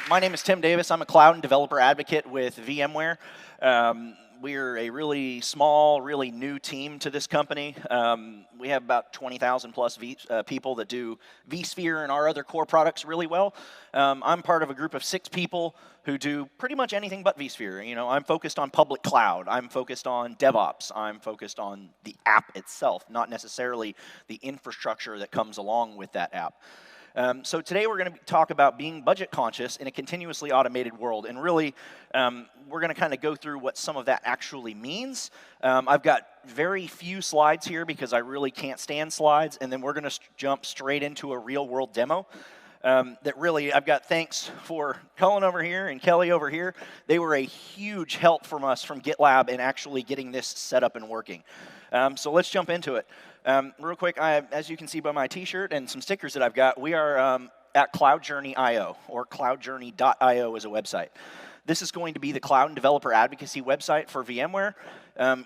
My name is Tim Davis. I'm a cloud and developer advocate with VMware. We're a really small, really new team to this company. We have about 20,000 plus people that do vSphere and our other core products really well. I'm part of a group of 6 people who do pretty much anything but vSphere. You know, I'm focused on public cloud. I'm focused on DevOps. I'm focused on the app itself, not necessarily the infrastructure that comes along with that app. So today we're going to talk about being budget conscious in a continuously automated world, and really we're going to kind of go through what some of that actually means. I've got very few slides here because I really can't stand slides, and then we're going to jump straight into a real world demo. That really, I've got thanks for Cullen over here and Kelly over here. They were a huge help from us from GitLab in actually getting this set up and working. So let's jump into it. Real quick, as you can see by my t-shirt and some stickers that I've got, we are at CloudJourney.io, or CloudJourney.io is a website. This is going to be the cloud and developer advocacy website for VMware.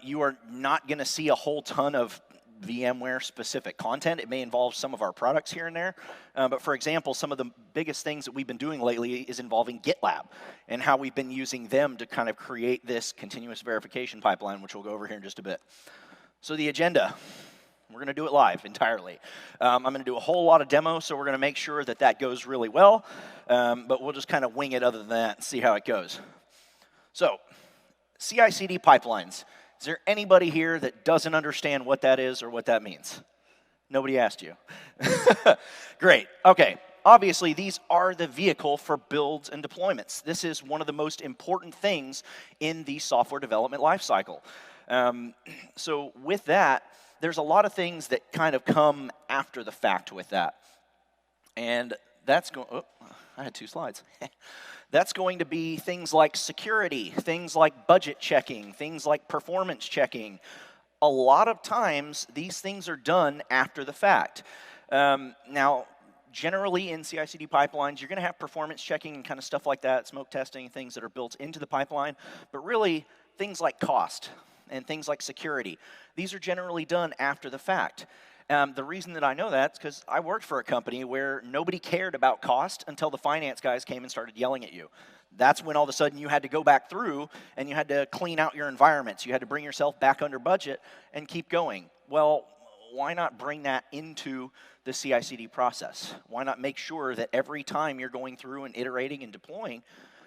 You are not going to see a whole ton of VMware-specific content. It may involve some of our products here and there. But for example, some of the biggest things that we've been doing lately is involving GitLab and how we've been using them to kind of create this continuous verification pipeline, which we'll go over here in just a bit. So the agenda. We're going to do it live entirely. I'm going to do a whole lot of demos, so we're going to make sure that that goes really well. But we'll just kind of wing it other than that and see how it goes. So, CI/CD pipelines. Is there anybody here that doesn't understand what that is or what that means? Nobody asked you. Great. Okay. Obviously, these are the vehicle for builds and deployments. This is one of the most important things in the software development lifecycle. So with that, there's a lot of things that kind of come after the fact with that. And that's going, oh, I had 2 slides. That's going to be things like security, things like budget checking, things like performance checking. A lot of times, these things are done after the fact. Now, generally in CI/CD pipelines, you're going to have performance checking and kind of stuff like that, smoke testing, things that are built into the pipeline. But really, things like cost and things like security, these are generally done after the fact. The reason that I know that is because I worked for a company where nobody cared about cost until the finance guys came and started yelling at you. That's when all of a sudden you had to go back through and you had to clean out your environments. You had to bring yourself back under budget and keep going. Well, why not bring that into the CI/CD process? Why not make sure that every time you're going through and iterating and deploying,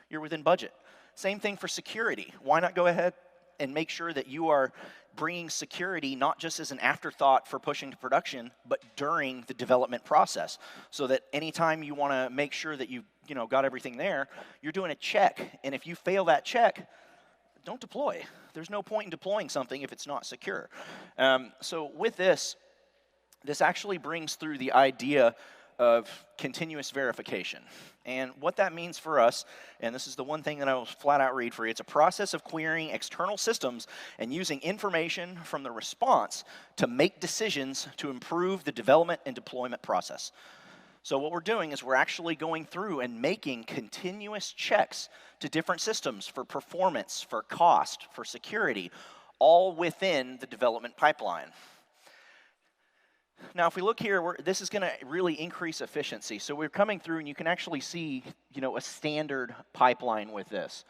you're within budget? Same thing for security. Why not go ahead and make sure that you are bringing security not just as an afterthought for pushing to production, but during the development process, so that anytime you want to make sure that you've got everything there, you're doing a check, and if you fail that check, don't deploy. There's no point in deploying something if it's not secure. So with this actually brings through the idea of continuous verification. And what that means for us, and this is the one thing that I will flat out read for you, it's a process of querying external systems and using information from the response to make decisions to improve the development and deployment process. So what we're doing is we're actually going through and making continuous checks to different systems for performance, for cost, for security, all within the development pipeline. Now, if we look here, this is going to really increase efficiency. So we're coming through, and you can actually see, a standard pipeline with this.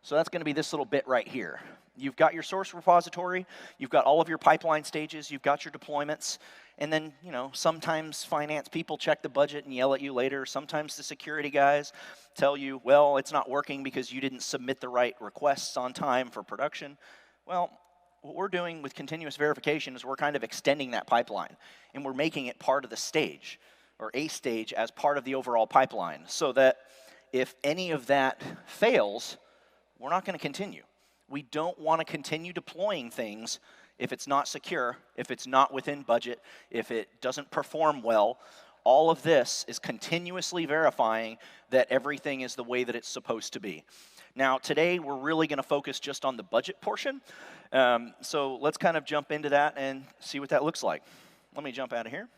So that's going to be this little bit right here. You've got your source repository, you've got all of your pipeline stages, you've got your deployments, and then, sometimes finance people check the budget and yell at you later. Sometimes the security guys tell you, well, it's not working because you didn't submit the right requests on time for production. Well, what we're doing with continuous verification is we're kind of extending that pipeline, and we're making it part of the stage, or a stage as part of the overall pipeline, so that if any of that fails, we're not going to continue. We don't want to continue deploying things if it's not secure, if it's not within budget, if it doesn't perform well. All of this is continuously verifying that everything is the way that it's supposed to be. Now, today, we're really going to focus just on the budget portion. So let's kind of jump into that and see what that looks like. Let me jump out of here.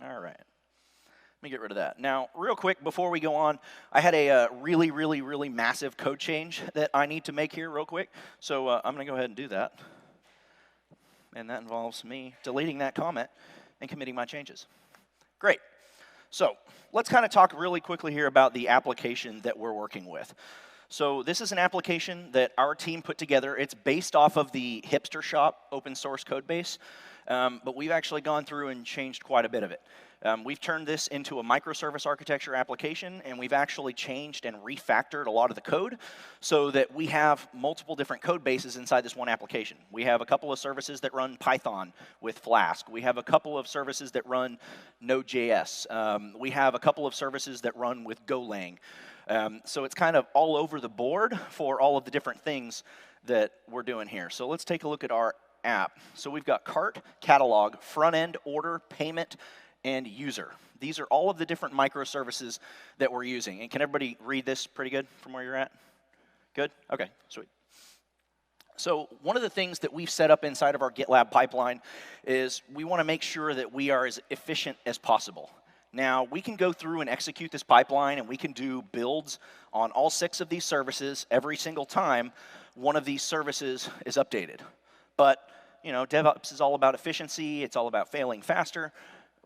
All right. Let me get rid of that. Now, real quick, before we go on, I had a really, really, really massive code change that I need to make here real quick. So I'm going to go ahead and do that. And that involves me deleting that comment and committing my changes. Great. So let's kind of talk really quickly here about the application that we're working with. So this is an application that our team put together. It's based off of the Hipster Shop open source code base, but we've actually gone through and changed quite a bit of it. We've turned this into a microservice architecture application, and we've actually changed and refactored a lot of the code so that we have multiple different code bases inside this one application. We have a couple of services that run Python with Flask. We have a couple of services that run Node.js. We have a couple of services that run with Golang. So it's kind of all over the board for all of the different things that we're doing here. So let's take a look at our app. So we've got cart, catalog, front end, order, payment, and user. These are all of the different microservices that we're using. And can everybody read this pretty good from where you're at? Good? Okay, sweet. So one of the things that we've set up inside of our GitLab pipeline is we want to make sure that we are as efficient as possible. Now, we can go through and execute this pipeline, and we can do builds on all 6 of these services every single time one of these services is updated. But, you know, DevOps is all about efficiency. It's all about failing faster.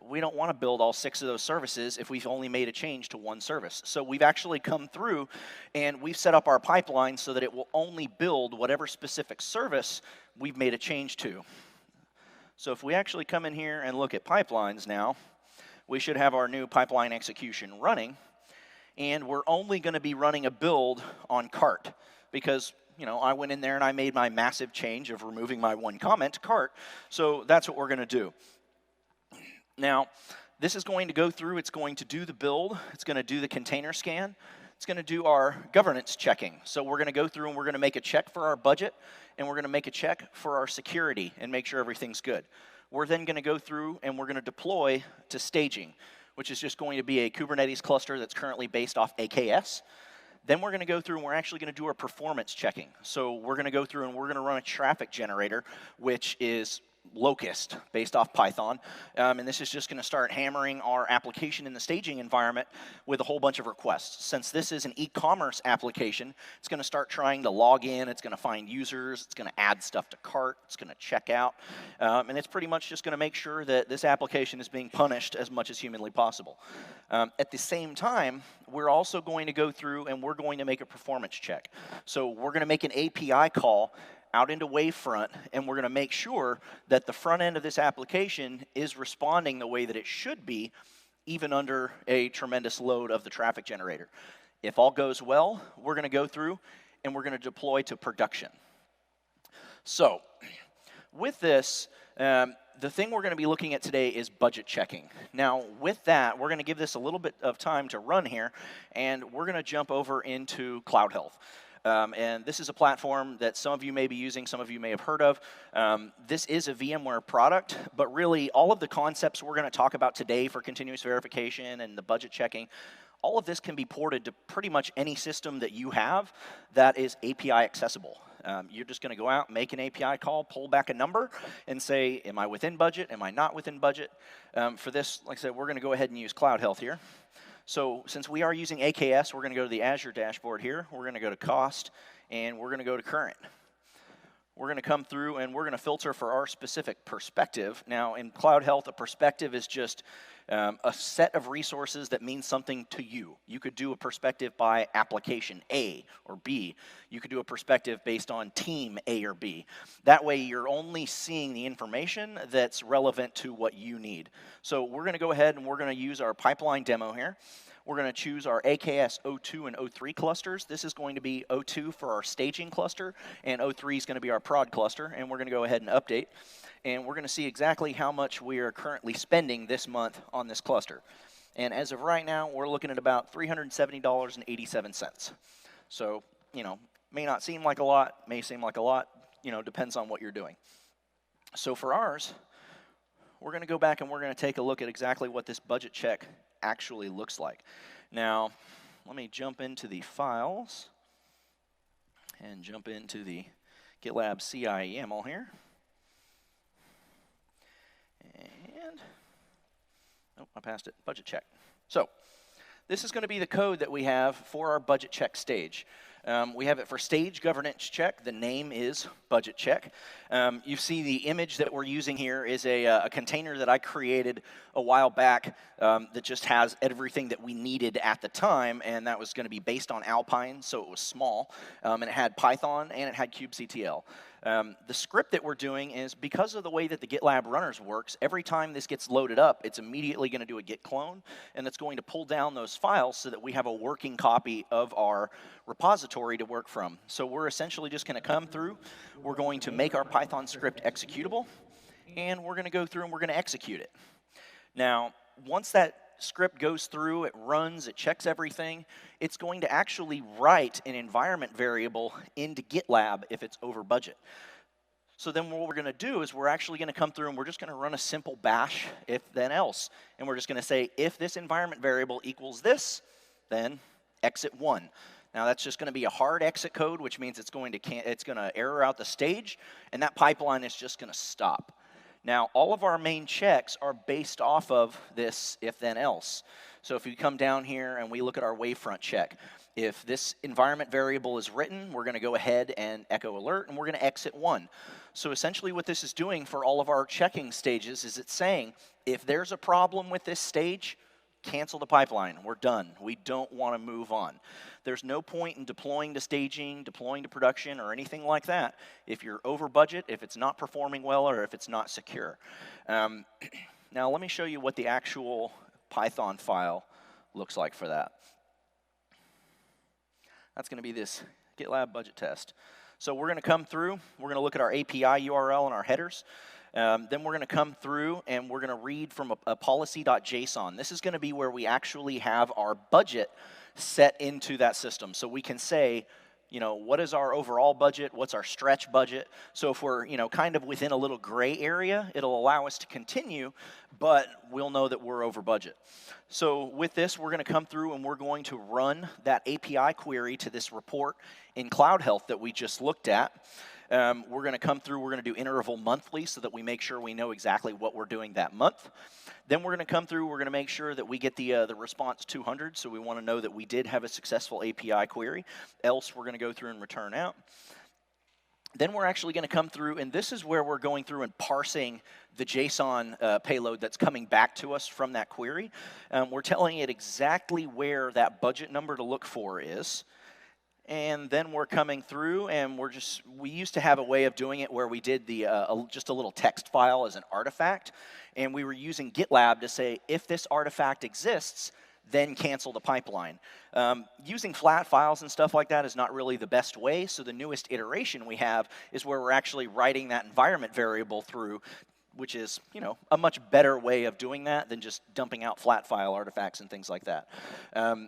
We don't want to build all 6 of those services if we've only made a change to one service. So we've actually come through, and we've set up our pipeline so that it will only build whatever specific service we've made a change to. So if we actually come in here and look at pipelines now, we should have our new pipeline execution running, and we're only going to be running a build on cart because, you know, I went in there and I made my massive change of removing my one comment to cart, so that's what we're going to do. Now, this is going to go through, it's going to do the build, it's going to do the container scan, it's going to do our governance checking. So we're going to go through and we're going to make a check for our budget, and we're going to make a check for our security and make sure everything's good. We're then going to go through and we're going to deploy to staging, which is just going to be a Kubernetes cluster that's currently based off AKS. Then we're going to go through and we're actually going to do our performance checking. So we're going to go through and we're going to run a traffic generator, which is Locust based off Python, and this is just going to start hammering our application in the staging environment with a whole bunch of requests. Since this is an e-commerce application, it's going to start trying to log in, it's going to find users, it's going to add stuff to cart, it's going to check out, and it's pretty much just going to make sure that this application is being punished as much as humanly possible. At the same time, we're also going to go through and we're going to make a performance check. So we're going to make an API call out into Wavefront, and we're going to make sure that the front end of this application is responding the way that it should be, even under a tremendous load of the traffic generator. If all goes well, we're going to go through and we're going to deploy to production. So with this, the thing we're going to be looking at today is budget checking. Now, with that, we're going to give this a little bit of time to run here, and we're going to jump over into CloudHealth. And this is a platform that some of you may be using, some of you may have heard of. This is a VMware product, but really all of the concepts we're going to talk about today for continuous verification and the budget checking, all of this can be ported to pretty much any system that you have that is API accessible. You're just going to go out, make an API call, pull back a number, and say, am I within budget? Am I not within budget? For this, like I said, we're going to go ahead and use CloudHealth here. So since we are using AKS, we're going to go to the Azure dashboard here. We're going to go to cost, and we're going to go to current. We're going to come through, and we're going to filter for our specific perspective. Now, in CloudHealth, a perspective is just a set of resources that means something to you. You could do a perspective by application A or B. You could do a perspective based on team A or B. That way, you're only seeing the information that's relevant to what you need. So we're going to go ahead and we're going to use our pipeline demo here. We're going to choose our AKS O2 and O3 clusters. This is going to be O2 for our staging cluster, and O3 is going to be our prod cluster, and we're going to go ahead and update. And we're going to see exactly how much we are currently spending this month on this cluster. And as of right now, we're looking at about $370.87. So, you know, may not seem like a lot, may seem like a lot, you know, depends on what you're doing. So for ours, we're going to go back and we're going to take a look at exactly what this budget check actually looks like. Now, let me jump into the files and jump into the GitLab CI YAML here. And, oh, I passed it, budget check. So, this is going to be the code that we have for our budget check stage. We have it for stage governance check. The name is budget check. You see the image that we're using here is a container that I created a while back that just has everything that we needed at the time, and that was going to be based on Alpine, so it was small, and it had Python and it had kubectl. The script that we're doing is, because of the way that the GitLab runners works, every time this gets loaded up, it's immediately going to do a git clone, and it's going to pull down those files so that we have a working copy of our repository to work from. So we're essentially just going to come through, we're going to make our Python script executable, and we're going to go through and we're going to execute it. Now, once that script goes through, it runs, it checks everything, it's going to actually write an environment variable into GitLab if it's over budget. So then what we're going to do is we're actually going to come through and we're just going to run a simple bash if then else. And we're just going to say, if this environment variable equals this, then exit 1. Now that's just going to be a hard exit code, which means it's going to error out the stage, and that pipeline is just going to stop. Now, all of our main checks are based off of this if then else. So if we come down here and we look at our wavefront check, if this environment variable is written, we're going to go ahead and echo alert, and we're going to exit 1. So essentially what this is doing for all of our checking stages is it's saying, if there's a problem with this stage, cancel the pipeline. We're done. We don't want to move on. There's no point in deploying to staging, deploying to production, or anything like that if you're over budget, if it's not performing well, or if it's not secure. Now let me show you what the actual Python file looks like for that. That's going to be this GitLab budget test. So we're going to come through, we're going to look at our API URL and our headers. Then we're going to come through and we're going to read from a policy.json. This is going to be where we actually have our budget set into that system. So we can say, what is our overall budget? What's our stretch budget? So if we're, kind of within a little gray area, it'll allow us to continue, but we'll know that we're over budget. So with this, we're going to come through and we're going to run that API query to this report in CloudHealth that we just looked at. We're going to come through, we're going to do interval monthly so that we make sure we know exactly what we're doing that month. Then we're going to come through, we're going to make sure that we get the response 200, so we want to know that we did have a successful API query. Else, we're going to go through and return out. Then we're actually going to come through, and this is where we're going through and parsing the JSON payload that's coming back to us from that query. We're telling it exactly where that budget number to look for is. And then we're coming through, and we used to have a way of doing it where we did just a little text file as an artifact, and we were using GitLab to say, if this artifact exists, then cancel the pipeline. Using flat files and stuff like that is not really the best way, so the newest iteration we have is where we're actually writing that environment variable through, which is, a much better way of doing that than just dumping out flat file artifacts and things like that.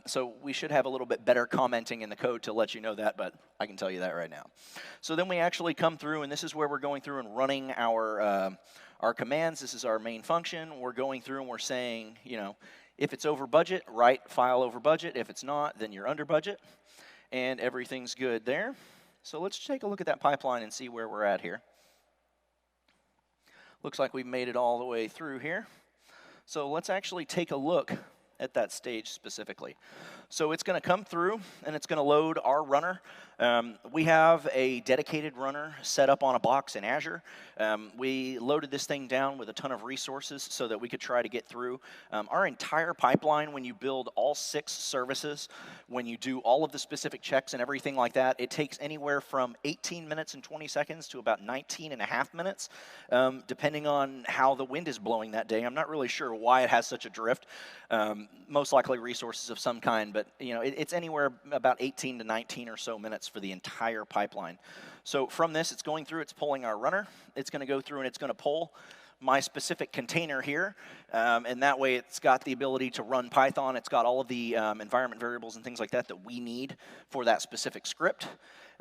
So we should have a little bit better commenting in the code to let you know that, but I can tell you that right now. So then we actually come through, and this is where we're going through and running our commands. This is our main function. We're going through and we're saying, if it's over budget, write file over budget. If it's not, then you're under budget, and everything's good there. So let's take a look at that pipeline and see where we're at here. Looks like we've made it all the way through here. So let's actually take a look at that stage specifically. So it's going to come through, and it's going to load our runner. We have a dedicated runner set up on a box in Azure. We loaded this thing down with a ton of resources so that we could try to get through. Our entire pipeline, when you build all 6 services, when you do all of the specific checks and everything like that, it takes anywhere from 18 minutes and 20 seconds to about 19 and a half minutes, depending on how the wind is blowing that day. I'm not really sure why it has such a drift. Most likely resources of some kind, but it's anywhere about 18 to 19 or so minutes for the entire pipeline. So from this, it's going through, it's pulling our runner, it's going to go through and it's going to pull my specific container here, and that way it's got the ability to run Python. It's got all of the environment variables and things like that that we need for that specific script.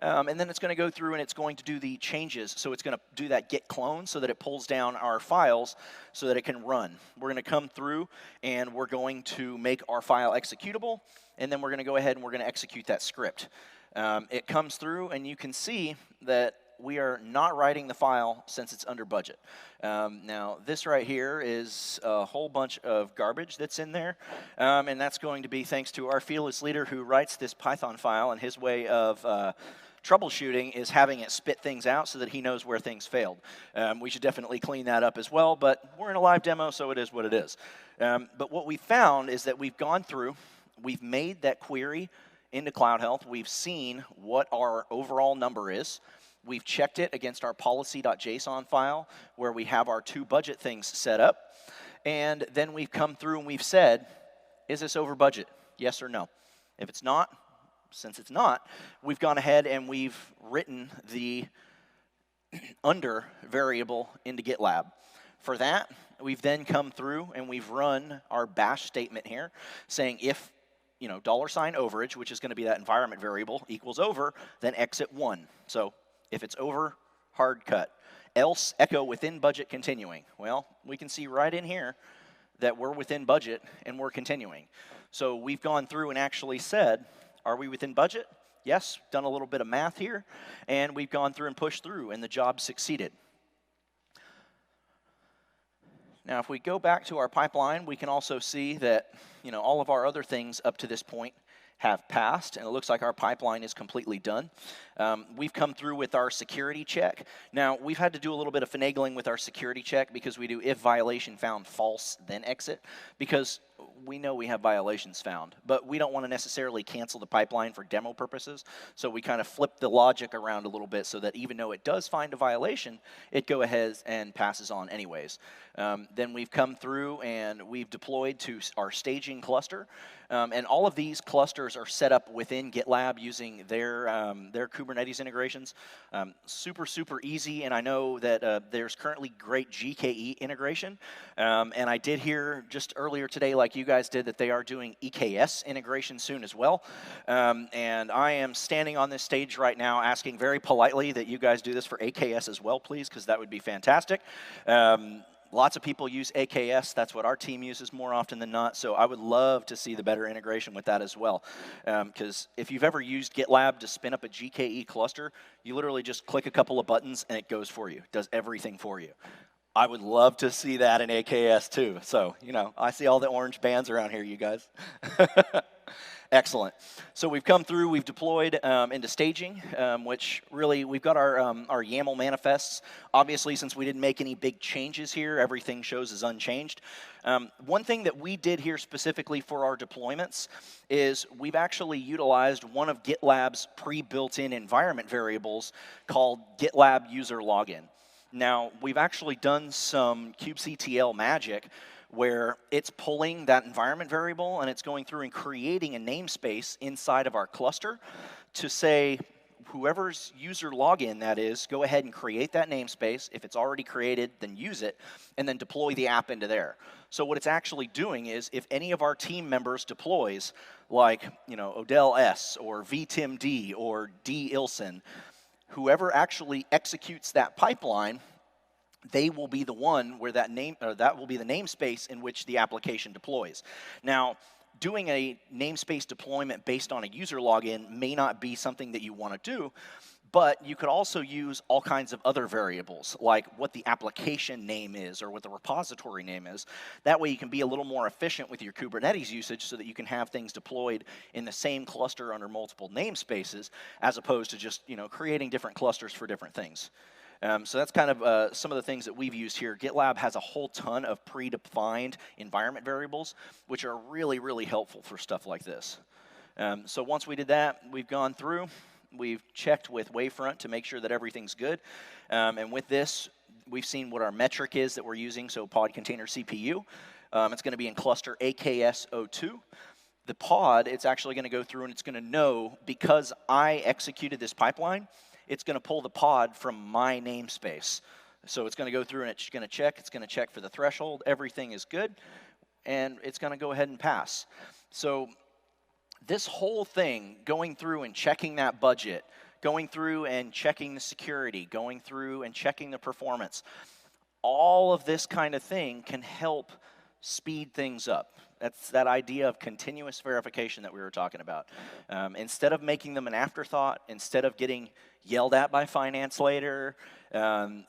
And then it's going to go through and it's going to do the changes. So it's going to do that git clone so that it pulls down our files so that it can run. We're going to come through and we're going to make our file executable, and then we're going to go ahead and we're going to execute that script. It comes through and you can see that we are not writing the file since it's under budget. Now, this right here is a whole bunch of garbage that's in there, and that's going to be thanks to our fearless leader who writes this Python file, and his way of troubleshooting is having it spit things out so that he knows where things failed. We should definitely clean that up as well, but we're in a live demo, so it is what it is. But what we found is that we've gone through, we've made that query into CloudHealth, we've seen what our overall number is, we've checked it against our policy.json file where we have our 2 budget things set up, and then we've come through and we've said, is this over budget, yes or no? If it's not, since it's not, we've gone ahead and we've written the under variable into GitLab. For that, we've then come through and we've run our bash statement here saying if, $ overage, which is going to be that environment variable, equals over, then exit 1. So if it's over, hard cut. Else, echo within budget continuing. Well, we can see right in here that we're within budget and we're continuing. So we've gone through and actually said, are we within budget? Yes, done a little bit of math here, and we've gone through and pushed through, and the job succeeded. Now, if we go back to our pipeline, we can also see that all of our other things up to this point have passed, and it looks like our pipeline is completely done. We've come through with our security check. Now, we've had to do a little bit of finagling with our security check because we do if violation found false, then exit, because we know we have violations found, but we don't want to necessarily cancel the pipeline for demo purposes, so we kind of flip the logic around a little bit so that even though it does find a violation, it go ahead and passes on anyways. Then we've come through and we've deployed to our staging cluster, and all of these clusters are set up within GitLab using their Kubernetes integrations. Super, super easy, and I know that there's currently great GKE integration, and I did hear just earlier today, like you guys did, that they are doing EKS integration soon as well, and I am standing on this stage right now asking very politely that you guys do this for AKS as well, please, because that would be fantastic. Lots of people use AKS. That's what our team uses more often than not. So I would love to see the better integration with that as well. Because if you've ever used GitLab to spin up a GKE cluster, you literally just click a couple of buttons and it goes for you. It does everything for you. I would love to see that in AKS too. So, I see all the orange bands around here, you guys. Excellent. So we've come through, we've deployed into staging, which really, we've got our YAML manifests. Obviously, since we didn't make any big changes here, everything shows as unchanged. One thing that we did here specifically for our deployments is we've actually utilized one of GitLab's pre-built-in environment variables called GitLab user login. Now, we've actually done some kubectl magic where it's pulling that environment variable and it's going through and creating a namespace inside of our cluster to say, whoever's user login that is, go ahead and create that namespace. If it's already created, then use it, and then deploy the app into there. So what it's actually doing is, if any of our team members deploys, like Odell S, or VTimD, or D Ilson, whoever actually executes that pipeline, they will be the one where that will be the namespace in which the application deploys. Now, doing a namespace deployment based on a user login may not be something that you want to do, but you could also use all kinds of other variables, like what the application name is or what the repository name is. That way you can be a little more efficient with your Kubernetes usage so that you can have things deployed in the same cluster under multiple namespaces, as opposed to just creating different clusters for different things. So that's kind of some of the things that we've used here. GitLab has a whole ton of predefined environment variables, which are really, really helpful for stuff like this. So once we did that, we've gone through. We've checked with Wavefront to make sure that everything's good. And with this, we've seen what our metric is that we're using, so pod container CPU. It's going to be in cluster AKS02. The pod, it's actually going to go through and it's going to know, because I executed this pipeline, it's going to pull the pod from my namespace. So it's going to go through and it's going to check for the threshold. Everything is good, and it's going to go ahead and pass. So this whole thing, going through and checking that budget, going through and checking the security, going through and checking the performance, all of this kind of thing can help speed things up. That's that idea of continuous verification that we were talking about. Instead of making them an afterthought, instead of getting yelled at by finance later,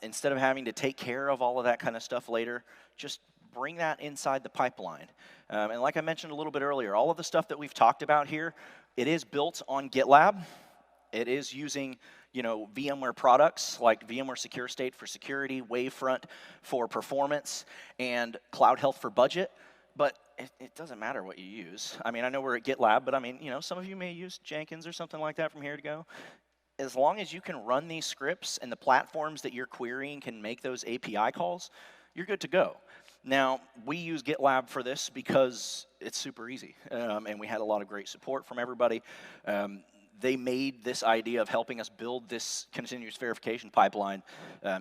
instead of having to take care of all of that kind of stuff later, just bring that inside the pipeline. And like I mentioned a little bit earlier, all of the stuff that we've talked about here, it is built on GitLab. It is using, VMware products like VMware Secure State for security, Wavefront for performance, and CloudHealth for budget. But it doesn't matter what you use. I mean, I know we're at GitLab, but I mean, some of you may use Jenkins or something like that from here to go. As long as you can run these scripts and the platforms that you're querying can make those API calls, you're good to go. Now, we use GitLab for this because it's super easy, and we had a lot of great support from everybody. They made this idea of helping us build this continuous verification pipeline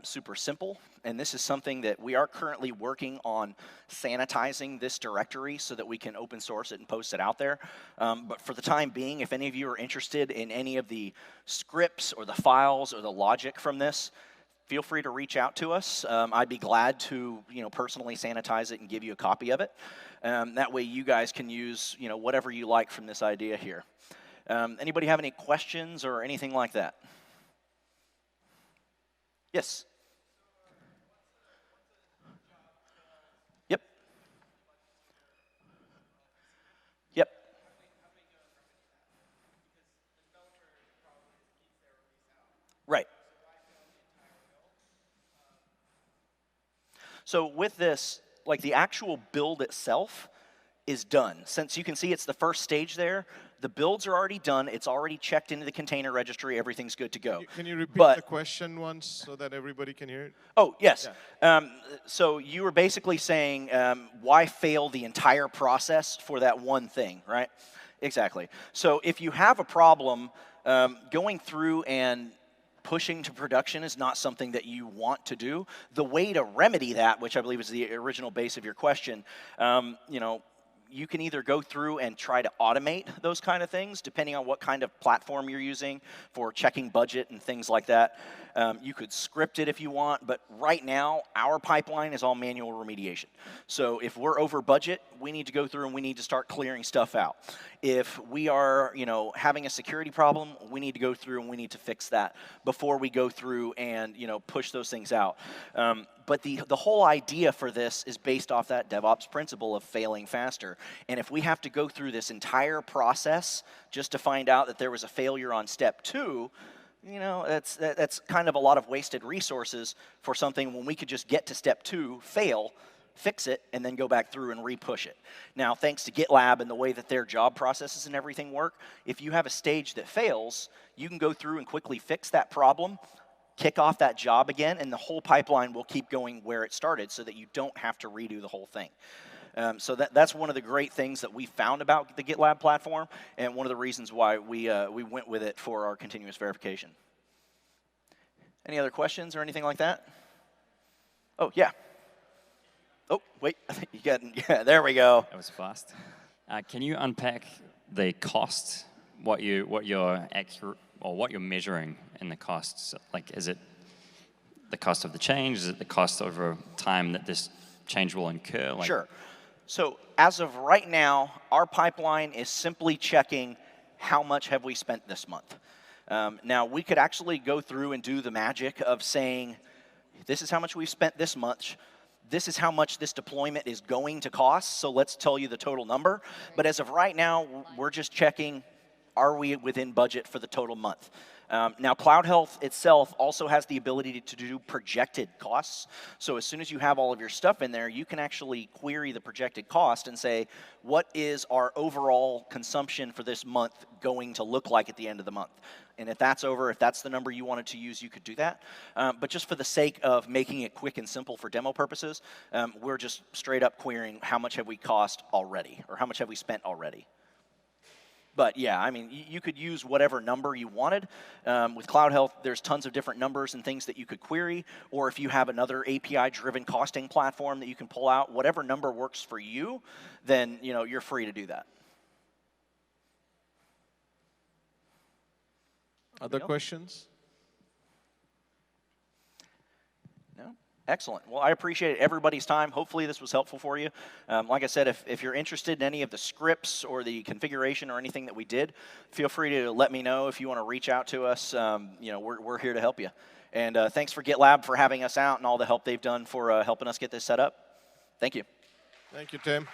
super simple, and this is something that we are currently working on sanitizing this directory so that we can open source it and post it out there. But for the time being, if any of you are interested in any of the scripts or the files or the logic from this, feel free to reach out to us. I'd be glad to, personally sanitize it and give you a copy of it. That way you guys can use, whatever you like from this idea here. Anybody have any questions or anything like that? Yes? Yep. Yep. Right. So with this, like the actual build itself is done. Since you can see it's the first stage there, the builds are already done. It's already checked into the container registry. Everything's good to go. Can you repeat the question once so that everybody can hear it? Oh, yes. Yeah. So you were basically saying, why fail the entire process for that one thing, right? Exactly. So if you have a problem, going through and pushing to production is not something that you want to do. The way to remedy that, which I believe is the original base of your question, you can either go through and try to automate those kind of things, depending on what kind of platform you're using for checking budget and things like that. You could script it if you want, but right now, our pipeline is all manual remediation. So if we're over budget, we need to go through and we need to start clearing stuff out. If we are, having a security problem, we need to go through and we need to fix that before we go through and, push those things out. But the whole idea for this is based off that DevOps principle of failing faster. And if we have to go through this entire process just to find out that there was a failure on step 2, that's kind of a lot of wasted resources for something when we could just get to step 2, fail, fix it, and then go back through and re-push it. Now, thanks to GitLab and the way that their job processes and everything work, if you have a stage that fails, you can go through and quickly fix that problem, kick off that job again, and the whole pipeline will keep going where it started so that you don't have to redo the whole thing. So that's one of the great things that we found about the GitLab platform, and one of the reasons why we went with it for our continuous verification. Any other questions or anything like that? Oh, yeah. Oh, wait, I think you got, yeah, there we go. That was fast. Can you unpack the cost, what you're accurate, or what you're measuring in the costs? Like, is it the cost of the change? Is it the cost over time that this change will incur? Like, sure. So as of right now, our pipeline is simply checking how much have we spent this month. Now, we could actually go through and do the magic of saying, this is how much we've spent this month. This is how much this deployment is going to cost, so let's tell you the total number. But as of right now, we're just checking, are we within budget for the total month? Now, CloudHealth itself also has the ability to do projected costs. So as soon as you have all of your stuff in there, you can actually query the projected cost and say, what is our overall consumption for this month going to look like at the end of the month? And if that's over, if that's the number you wanted to use, you could do that. But just for the sake of making it quick and simple for demo purposes, we're just straight up querying how much have we cost already, or how much have we spent already. But yeah, I mean, you could use whatever number you wanted. With CloudHealth, there's tons of different numbers and things that you could query. Or if you have another API-driven costing platform that you can pull out, whatever number works for you, then you're free to do that. Other questions? No? Excellent. Well, I appreciate everybody's time. Hopefully this was helpful for you. Like I said, if you're interested in any of the scripts or the configuration or anything that we did, feel free to let me know. If you want to reach out to us, we're here to help you. And thanks for GitLab for having us out and all the help they've done for helping us get this set up. Thank you. Thank you, Tim.